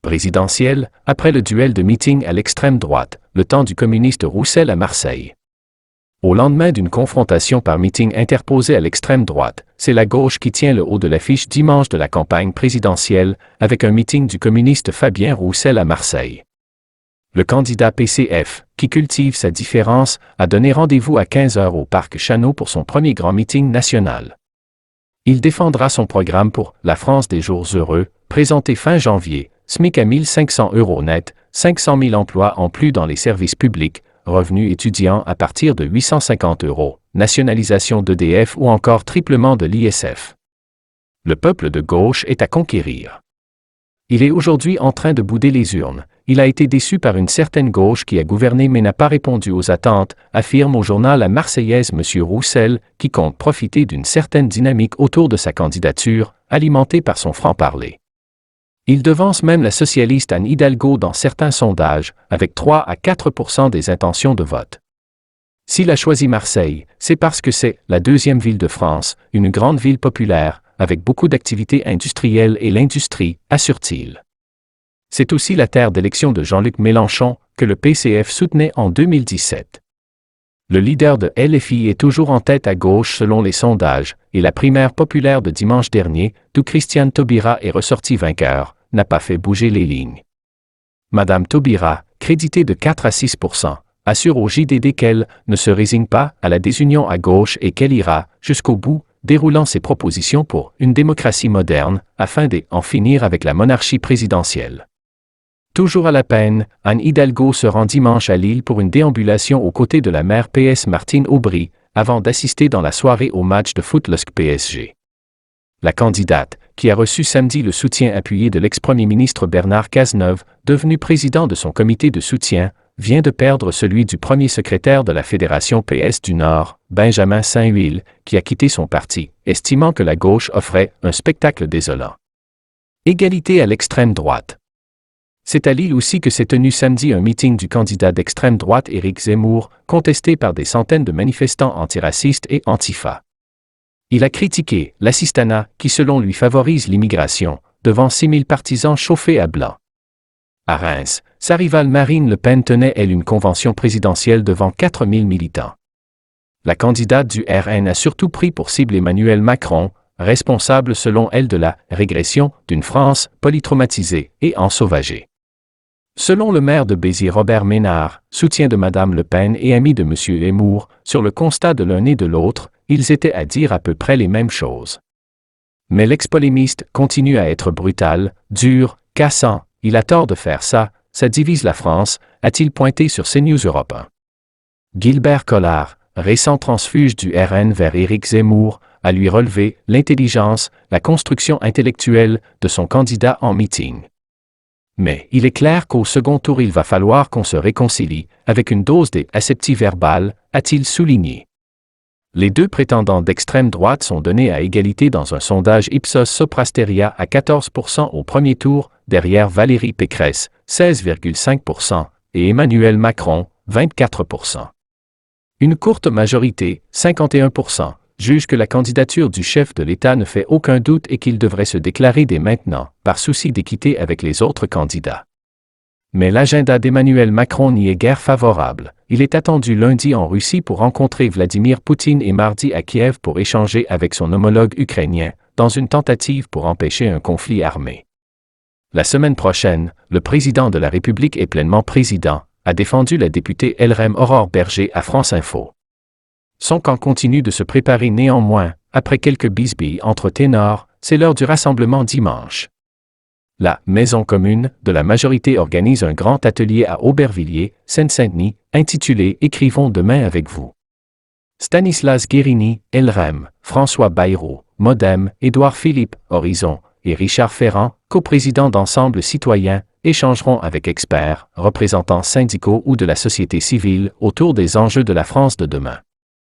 Présidentielle, après le duel de meeting à l'extrême droite, le temps du communiste Roussel à Marseille. Au lendemain d'une confrontation par meeting interposée à l'extrême droite, c'est la gauche qui tient le haut de l'affiche dimanche de la campagne présidentielle, avec un meeting du communiste Fabien Roussel à Marseille. Le candidat PCF, qui cultive sa différence, a donné rendez-vous à 15 h au Parc Chanot pour son premier grand meeting national. Il défendra son programme pour « La France des jours heureux », présenté fin janvier, SMIC à 1 500 € net, 500 000 emplois en plus dans les services publics, revenus étudiants à partir de 850 €, nationalisation d'EDF ou encore triplement de l'ISF. Le peuple de gauche est à conquérir. Il est aujourd'hui en train de bouder les urnes. Il a été déçu par une certaine gauche qui a gouverné mais n'a pas répondu aux attentes, affirme au journal La Marseillaise M. Roussel, qui compte profiter d'une certaine dynamique autour de sa candidature, alimentée par son franc-parler. Il devance même la socialiste Anne Hidalgo dans certains sondages, avec 3 à 4% des intentions de vote. S'il a choisi Marseille, c'est parce que c'est la deuxième ville de France, une grande ville populaire, avec beaucoup d'activités industrielles et l'industrie, assure-t-il. C'est aussi la terre d'élection de Jean-Luc Mélenchon, que le PCF soutenait en 2017. Le leader de LFI est toujours en tête à gauche selon les sondages, et la primaire populaire de dimanche dernier, d'où Christiane Taubira est ressortie vainqueur, n'a pas fait bouger les lignes. Madame Taubira, créditée de 4 à 6%, assure au JDD qu'elle ne se résigne pas à la désunion à gauche et qu'elle ira jusqu'au bout, déroulant ses propositions pour une démocratie moderne, afin d'en finir avec la monarchie présidentielle. Toujours à la peine, Anne Hidalgo se rend dimanche à Lille pour une déambulation aux côtés de la maire PS Martine Aubry, avant d'assister dans la soirée au match de foot LOSC-PSG. La candidate, qui a reçu samedi le soutien appuyé de l'ex-premier ministre Bernard Cazeneuve, devenu président de son comité de soutien, vient de perdre celui du premier secrétaire de la Fédération PS du Nord, Benjamin Saint-Huil, qui a quitté son parti, estimant que la gauche offrait un spectacle désolant. Égalité à l'extrême droite. C'est à Lille aussi que s'est tenu samedi un meeting du candidat d'extrême droite Éric Zemmour, contesté par des centaines de manifestants antiracistes et antifa. Il a critiqué l'assistanat, qui selon lui favorise l'immigration, devant 6 000 partisans chauffés à blanc. À Reims, sa rivale Marine Le Pen tenait elle une convention présidentielle devant 4 000 militants. La candidate du RN a surtout pris pour cible Emmanuel Macron, responsable selon elle de la régression d'une France polytraumatisée et ensauvagée. Selon le maire de Béziers Robert Ménard, soutien de Madame Le Pen et ami de M. Zemmour, sur le constat de l'un et de l'autre, ils étaient à dire à peu près les mêmes choses. Mais l'ex-polémiste continue à être brutal, dur, cassant, il a tort de faire ça divise la France, a-t-il pointé sur CNews Europe 1. Gilbert Collard, récent transfuge du RN vers Éric Zemmour, a lui relevé l'intelligence, la construction intellectuelle de son candidat en meeting. Mais il est clair qu'au second tour il va falloir qu'on se réconcilie, avec une dose d'aseptie verbale, a-t-il souligné. Les deux prétendants d'extrême droite sont donnés à égalité dans un sondage Ipsos Soprasteria à 14% au premier tour, derrière Valérie Pécresse, 16,5%, et Emmanuel Macron, 24%. Une courte majorité, 51%, juge que la candidature du chef de l'État ne fait aucun doute et qu'il devrait se déclarer dès maintenant, par souci d'équité avec les autres candidats. Mais l'agenda d'Emmanuel Macron n'y est guère favorable. Il est attendu lundi en Russie pour rencontrer Vladimir Poutine et mardi à Kiev pour échanger avec son homologue ukrainien, dans une tentative pour empêcher un conflit armé. La semaine prochaine, le président de la République est pleinement président, a défendu la députée LREM Aurore Berger à France Info. Son camp continue de se préparer néanmoins, après quelques bisbilles entre ténors, c'est l'heure du rassemblement dimanche. La Maison commune de la majorité organise un grand atelier à Aubervilliers, Seine-Saint-Denis, intitulé « Écrivons demain avec vous ». Stanislas Guérini, LREM, François Bayrou, Modem, Édouard Philippe, Horizon, et Richard Ferrand, coprésident d'Ensemble citoyen, échangeront avec experts, représentants syndicaux ou de la société civile autour des enjeux de la France de demain.